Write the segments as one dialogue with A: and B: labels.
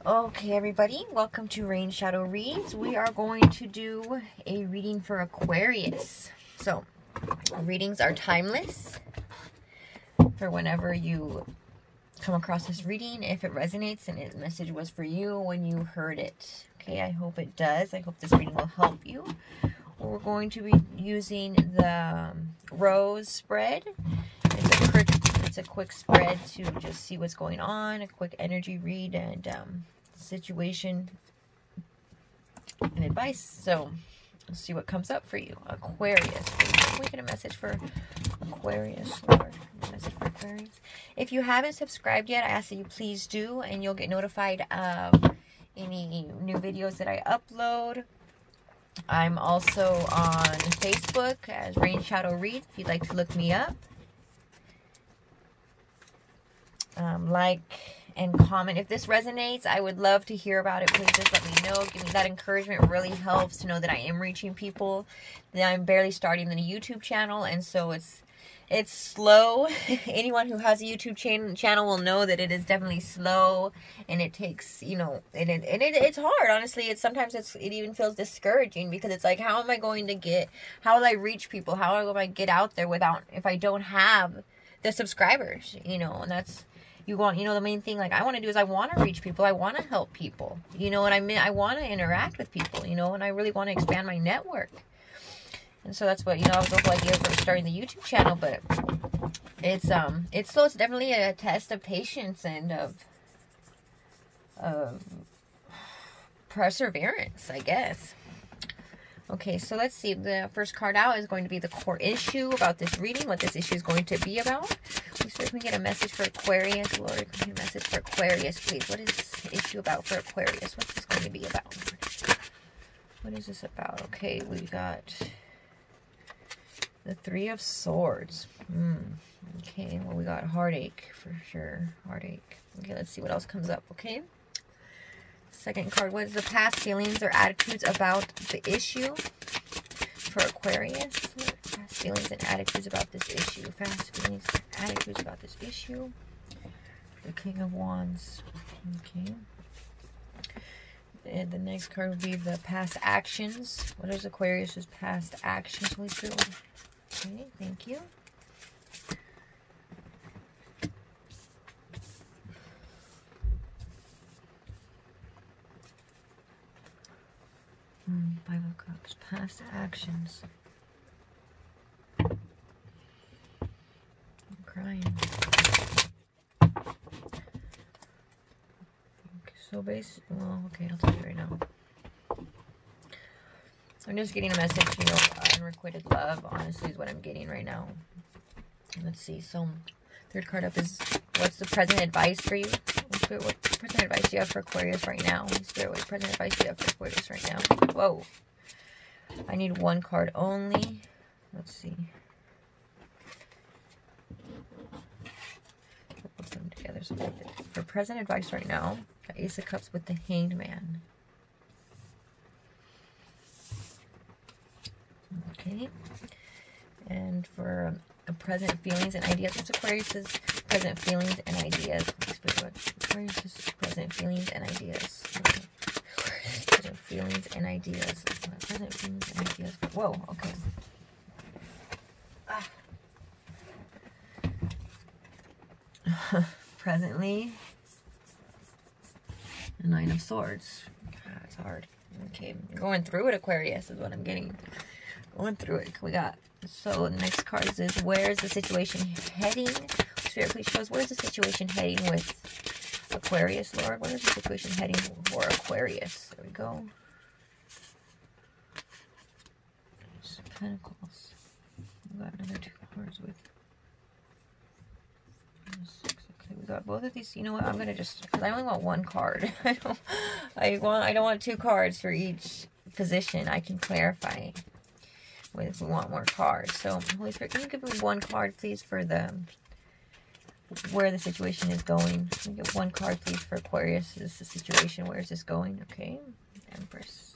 A: Okay, everybody, welcome to Rain Shadow Reads. We are going to do a reading for Aquarius. So, readings are timeless for whenever you come across this reading. If it resonates and the message was for you when you heard it. Okay, I hope it does. I hope this reading will help you. We're going to be using the rose spread. It's a quick spread to just see what's going on, a quick energy read and situation and advice. So let's see what comes up for you. Aquarius. Can we get a message for Aquarius, Lord? A message for Aquarius. If you haven't subscribed yet, I ask that you please do, and you'll get notified of any new videos that I upload. I'm also on Facebook as Rain Shadow Reads if you'd like to look me up. Like and comment if this resonates. I would love to hear about it. Please just let me know. Give me that encouragement. It really helps to know that I am reaching people. That I'm barely starting the YouTube channel, and so it's slow. Anyone who has a YouTube channel will know that it is definitely slow, and it takes, you know, it's hard. Honestly, sometimes it even feels discouraging because it's like, how will I reach people? How will I get out there if I don't have the subscribers? You know, and that's. The main thing like I want to do is I want to reach people. I want to help people. You know what I mean? I want to interact with people, you know, and I really want to expand my network. And so that's what, you know, I was the whole idea for starting the YouTube channel, but it's slow. It's definitely a test of patience and of perseverance, I guess. Okay, so let's see. The first card out is going to be the core issue about this reading, what this issue is going to be about. Please, can we get a message for Aquarius? Lord, can we get a message for Aquarius, please? What is this issue about for Aquarius? What's this going to be about? What is this about? Okay, we got the Three of Swords. Okay, well, we got heartache for sure. Heartache. Okay, let's see what else comes up, okay? Second card, what is the past feelings or attitudes about the issue for Aquarius? Past feelings and attitudes about this issue. Past feelings and attitudes about this issue. The King of Wands. Okay. And the next card would be the past actions. What is Aquarius's past actions? Holy Spirit. Okay, thank you. Five of Cups, past actions. I'm crying. Okay, so okay, I'll tell you right now. I'm just getting a message, you know, unrequited love, honestly, is what I'm getting right now. Let's see, so third card up is, what's the present advice for you? What present advice do you have for Aquarius right now? Spirit, what present advice do you have for Aquarius right now? Whoa. I need one card only. Let's see. Put them together. So for present advice right now, got Ace of Cups with the Hanged Man. Okay. And for present feelings and ideas, what's Aquarius's present feelings and ideas? Aquarius's present feelings and ideas. Okay. Present feelings and ideas. Present feelings and ideas. Whoa, okay. Presently, the Nine of Swords. God, it's hard. Okay, going through it, Aquarius, is what I'm getting. Going through it. We got, so the next card is, where's the situation heading? Spirit, please show us, where's the situation heading with Aquarius, Lord? Where's the situation heading for Aquarius? There we go. Pentacles. We got another two cards with 6. Okay, we got both of these. You know what? I'm gonna just, because I only want one card. I don't want two cards for each position. I can clarify if we want more cards. So, Holy Spirit, can you give me one card, please, for where the situation is going? Can you get one card, please, for Aquarius? Is the situation, where is this going? Okay, Empress.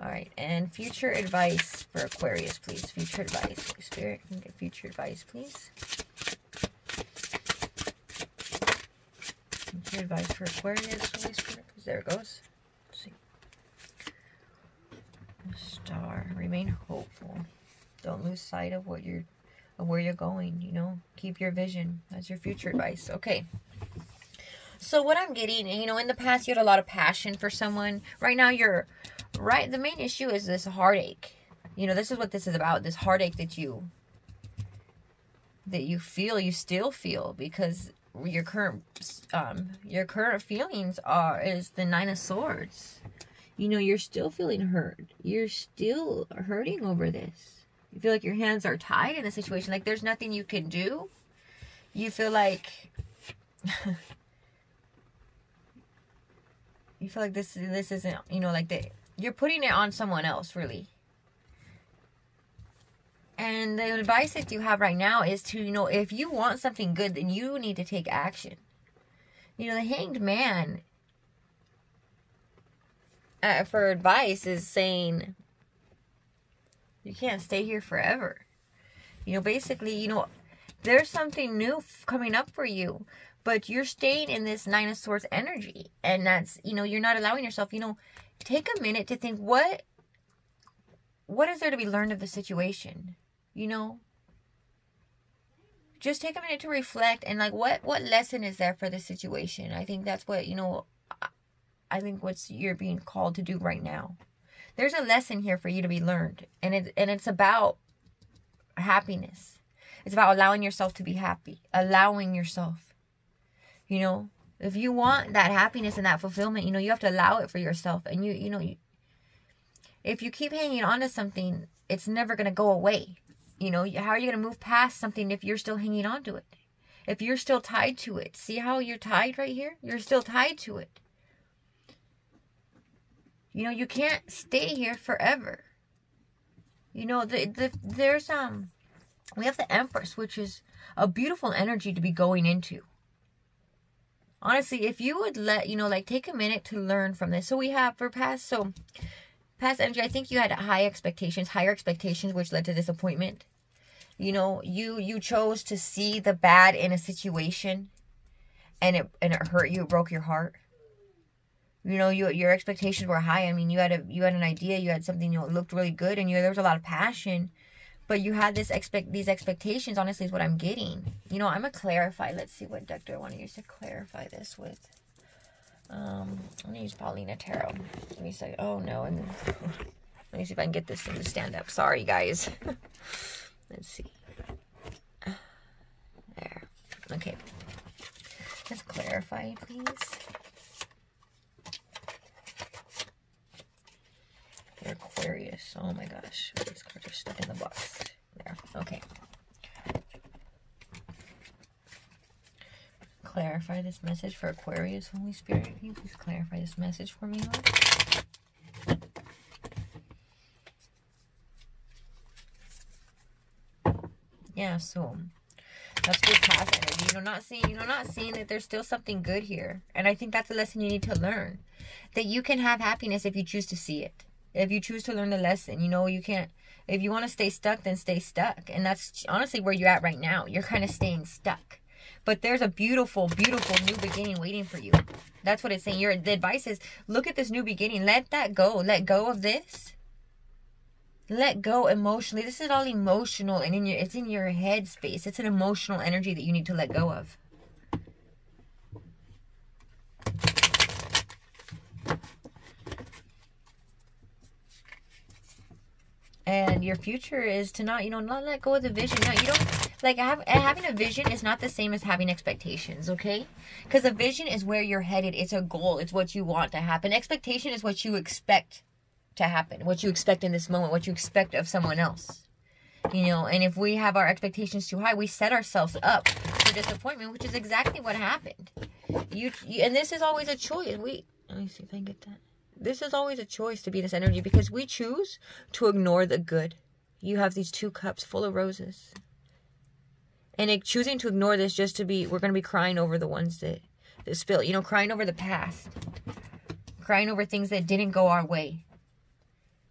A: All right, and future advice for Aquarius, please. Future advice. Spirit, can you get future advice, please? future advice for Aquarius, Holy Spirit. There it goes. Let's see. Star. Remain hopeful. Don't lose sight of where you're going, you know. Keep your vision. That's your future advice. Okay. So what I'm getting, you know, in the past you had a lot of passion for someone. Right now you're right. The main issue is this heartache. You know, this is what this is about. This heartache that you feel, you still feel, because your current feelings is the Nine of Swords. You know, you're still feeling hurt. You're still hurting over this. You feel like your hands are tied in the situation. Like there's nothing you can do. You feel like this isn't, you know, like you're putting it on someone else, really. And the advice that you have right now is to, you know, if you want something good, then you need to take action. You know, the Hanged Man, for advice, is saying you can't stay here forever. You know, basically, you know, there's something new coming up for you, but you're staying in this Nine of Swords energy. And that's, you know, you're not allowing yourself, you know, take a minute to think, what is there to be learned of the situation? You know, just take a minute to reflect and like, what lesson is there for this situation? I think that's what, you know, I think what you're being called to do right now. There's a lesson here for you to be learned, and it's about happiness. It's about allowing yourself to be happy, allowing yourself. You know, if you want that happiness and that fulfillment, you know, you have to allow it for yourself. And you know, if you keep hanging on to something, it's never going to go away. You know, how are you going to move past something if you're still hanging on to it? If you're still tied to it. See how you're tied right here? You're still tied to it. You know, you can't stay here forever. You know, there's we have the Empress, which is a beautiful energy to be going into. Honestly, if you would let, you know, like take a minute to learn from this. So we have past energy, I think you had higher expectations, which led to disappointment. You know, you chose to see the bad in a situation, and it hurt you, it broke your heart. You know, your expectations were high. I mean, you had an idea, you had something, you know, looked really good, and there was a lot of passion, but you had these expectations. Honestly, is what I'm getting. You know, I'm gonna clarify. Let's see what deck do I want to use to clarify this with. I'm gonna use Paulina Tarot. Let me say, oh no, and let me see if I can get this thing to stand up. Sorry, guys. Let's see. There. Okay. Let's clarify, please. For Aquarius. Oh my gosh. These cards are stuck in the box. There. Okay. Clarify this message for Aquarius, Holy Spirit. Can you please clarify this message for me, Lord? Yeah, so that's good past energy. You're not seeing that there's still something good here. And I think that's a lesson you need to learn. That you can have happiness if you choose to see it. If you choose to learn the lesson, you know, you can't. If you want to stay stuck, then stay stuck. And that's honestly where you're at right now. You're kind of staying stuck. But there's a beautiful, beautiful new beginning waiting for you. That's what it's saying. The advice is, look at this new beginning. Let that go. Let go of this. Let go emotionally. This is all emotional, and it's in your head space. It's an emotional energy that you need to let go of. And your future is to not let go of the vision. Now, you don't, like, having a vision is not the same as having expectations, okay? Because a vision is where you're headed. It's a goal. It's what you want to happen. Expectation is what you expect to happen. What you expect in this moment. What you expect of someone else. You know, and if we have our expectations too high, we set ourselves up for disappointment, which is exactly what happened. And this is always a choice. Let me see if I can get that. This is always a choice to be this energy, because we choose to ignore the good. You have these 2 cups full of roses. And choosing to ignore this just to be, we're going to be crying over the ones that spill. You know, crying over the past. Crying over things that didn't go our way.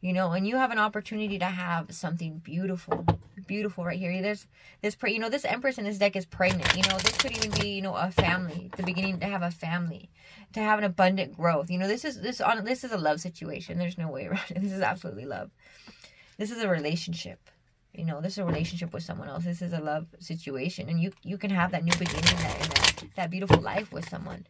A: You know, and you have an opportunity to have something beautiful beautiful right here. There's this, you know, this Empress in this deck is pregnant. You know, this could even be, you know, a family, the beginning to have a family, to have an abundant growth. You know, this is a love situation. There's no way around it. This is absolutely love. This is a relationship. You know, this is a relationship with someone else. This is a love situation, and you can have that new beginning, that beautiful life with someone.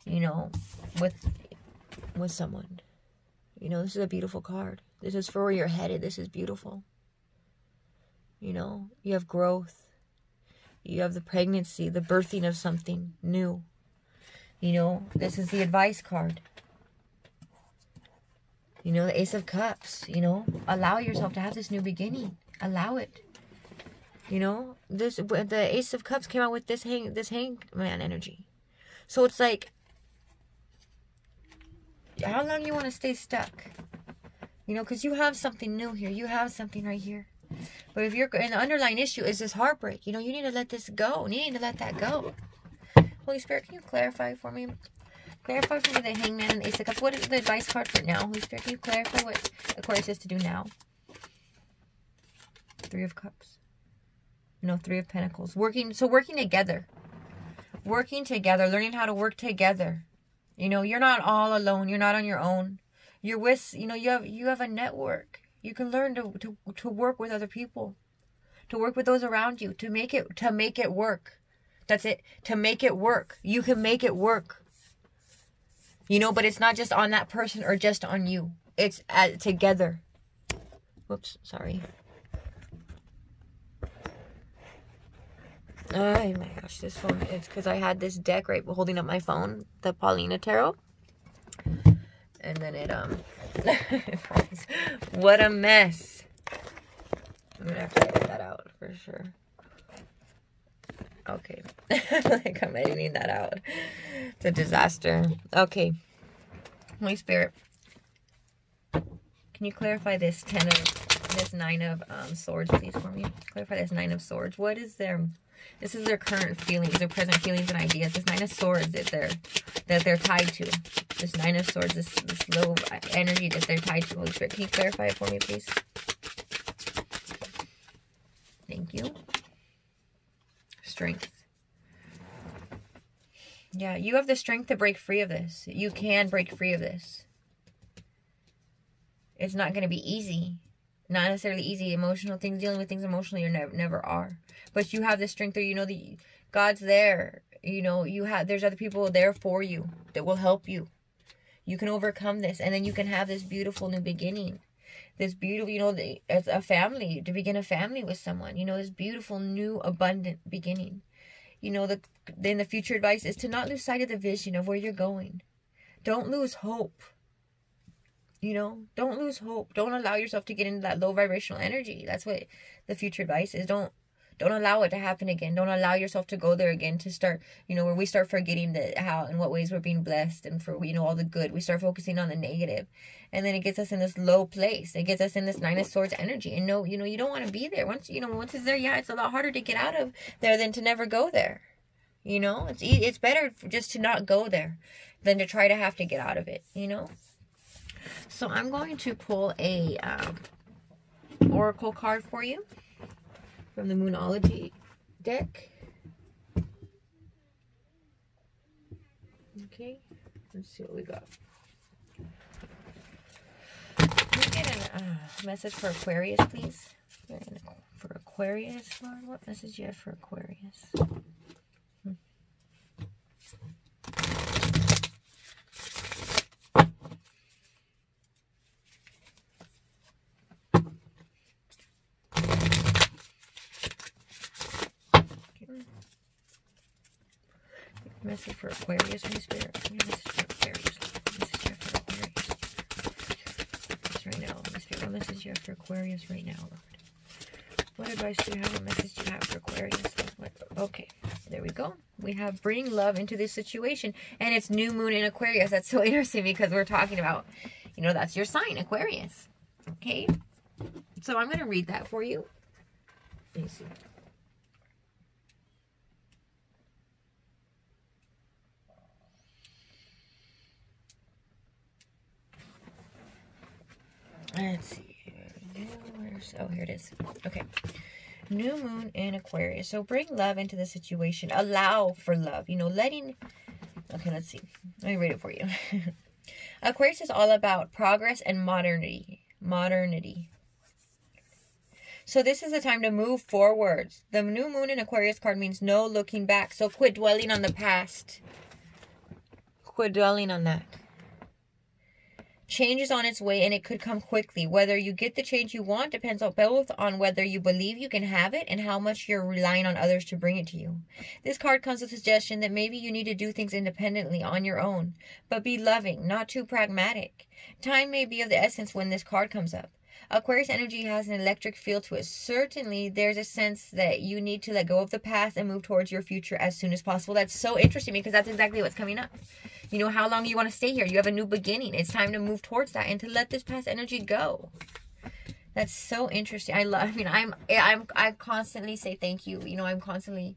A: You know, with someone. You know, this is a beautiful card. This is for where you're headed. This is beautiful. You know, you have growth. You have the pregnancy, the birthing of something new. You know, this is the advice card. You know, the Ace of Cups. You know, allow yourself to have this new beginning. Allow it. You know, the Ace of Cups came out with this hangman energy. So it's like, how long you want to stay stuck? You know, because you have something new here. You have something right here. But if you're, and the underlying issue is this heartbreak. You know, you need to let this go. You need to let that go. Holy Spirit, can you clarify for me? Clarify for me the Hangman and the Ace of Cups. What is the advice card for now? Holy Spirit, can you clarify what Aquarius is to do now? Three of Cups. No, Three of Pentacles. Working together. Working together. Learning how to work together. You know, you're not all alone. You're not on your own. You're with, you know, you have a network. You can learn to work with other people. To work with those around you. To make it work. That's it. To make it work. You can make it work. You know, but it's not just on that person or just on you. It's together. Whoops, sorry. Oh my gosh, this phone, it's because I had this deck right holding up my phone, the Paulina Tarot. And then it, what a mess. I'm going to have to edit that out for sure. Okay. Like I'm editing that out. It's a disaster. Okay. Holy Spirit. Can you clarify this Nine of Swords, please, for me? Clarify this Nine of Swords. What is this is their current feelings, their present feelings and ideas. This Nine of Swords that they're tied to. This Nine of Swords, this low energy that they're tied to. Holy Spirit, can you clarify it for me, please? Thank you. Strength. Yeah, you have the strength to break free of this. You can break free of this. It's not going to be easy. Not necessarily easy. Emotional things, dealing with things emotionally, never are. But you have the strength there. You know, God's there. You know, there's other people there for you that will help you. You can overcome this, and then you can have this beautiful new beginning. This beautiful, you know, as a family, to begin a family with someone. You know, this beautiful, new, abundant beginning. You know, then the future advice is to not lose sight of the vision of where you're going. Don't lose hope. You know, don't lose hope. Don't allow yourself to get into that low vibrational energy. That's what the future advice is. Don't allow it to happen again. Don't allow yourself to go there again, to start, you know, where we start forgetting how, in what ways we're being blessed, and for, you know, all the good. We start focusing on the negative. And then it gets us in this low place. It gets us in this Nine of Swords energy. And no, you know, you don't want to be there. Once it's there, yeah, it's a lot harder to get out of there than to never go there. You know, it's better just to not go there than to try to have to get out of it, you know. So I'm going to pull a oracle card for you from the Moonology deck. Okay, let's see what we got. Can we get a message for Aquarius, please? For Aquarius, Lord, what message do you have for Aquarius? Message for Aquarius, Holy Spirit. Message for Aquarius. Message you have for Aquarius. Right now, Holy Spirit. What message you have for Aquarius right now, Lord? What advice do you have? What message do you have for Aquarius? Okay, there we go. We have bring love into this situation. And it's new moon in Aquarius. That's so interesting because we're talking about, you know, that's your sign, Aquarius. Okay? So I'm going to read that for you. Let me see. Let's see. Where's moves. Oh, here it is. Okay. New moon in Aquarius. So bring love into the situation. Allow for love. You know, letting... Okay, let's see. Let me read it for you. Aquarius is all about progress and modernity. So this is the time to move forwards. The new moon in Aquarius card means no looking back. So quit dwelling on the past. Quit dwelling on that. Change is on its way and it could come quickly. Whether you get the change you want depends on both on whether you believe you can have it and how much you're relying on others to bring it to you. This card comes with a suggestion that maybe you need to do things independently on your own, but be loving, not too pragmatic. Time may be of the essence when this card comes up. Aquarius energy has an electric feel to it. Certainly, there's a sense that you need to let go of the past and move towards your future as soon as possible. That's so interesting because that's exactly what's coming up. You know, how long you want to stay here? You have a new beginning. It's time to move towards that and to let this past energy go. That's so interesting. I constantly say thank you. You know, I'm constantly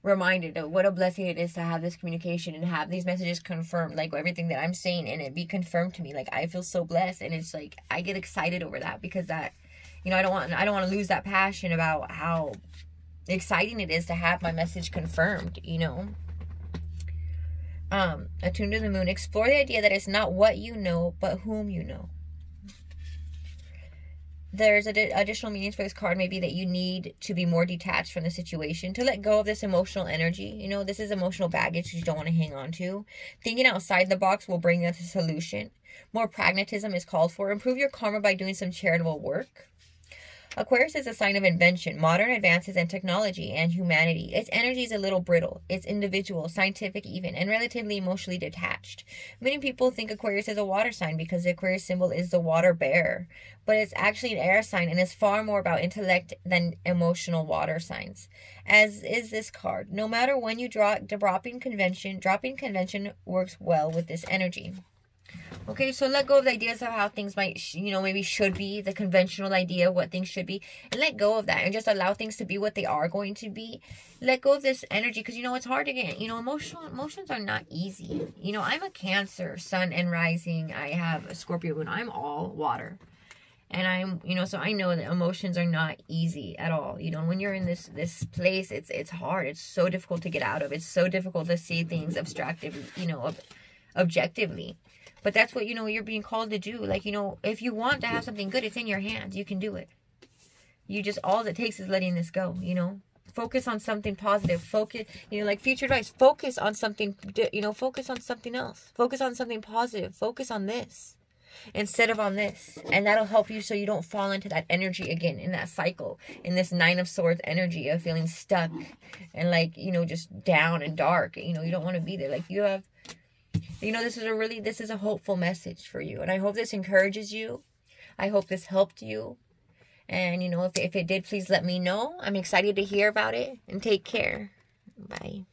A: reminded of what a blessing it is to have this communication and have these messages confirmed, like everything that I'm saying, and it be confirmed to me. Like, I feel so blessed, and it's like I get excited over that because that, you know, I don't want to lose that passion about how exciting it is to have my message confirmed, you know. Attuned to the moon. Explore the idea that it's not what you know, but whom you know. There's additional meanings for this card. Maybe that you need to be more detached from the situation, to let go of this emotional energy. You know, this is emotional baggage you don't want to hang on to. Thinking outside the box will bring us a solution. More pragmatism is called for. Improve your karma by doing some charitable work. Aquarius is a sign of invention, modern advances in technology and humanity. Its energy is a little brittle. It's individual, scientific even, and relatively emotionally detached. Many people think Aquarius is a water sign because the Aquarius symbol is the water bear. But it's actually an air sign and is far more about intellect than emotional water signs. As is this card. No matter when you draw, dropping convention works well with this energy. Okay, so let go of the ideas of how things might, you know, maybe should be, the conventional idea of what things should be, and let go of that and just allow things to be what they are going to be. Let go of this energy because, you know, it's hard to get, you know, emotions are not easy. You know, I'm a Cancer, sun and rising. I have a Scorpio moon. I'm all water. And I'm, you know, so I know that emotions are not easy at all. You know, when you're in this place, it's hard. It's so difficult to get out of. It's so difficult to see things objectively, you know, objectively. But that's what, you know, you're being called to do. Like, you know, if you want to have something good, it's in your hands. You can do it. You just, all it takes is letting this go, you know. Focus on something positive. Focus, you know, like future advice. Focus on something, you know, focus on something else. Focus on something positive. Focus on this instead of on this. And that'll help you so you don't fall into that energy again, in that cycle, in this 9 of Swords energy of feeling stuck and like, you know, just down and dark. You know, you don't want to be there. Like, you have... You know, this is a hopeful message for you. And I hope this encourages you. I hope this helped you. And, you know, if it did, please let me know. I'm excited to hear about it. And take care. Bye.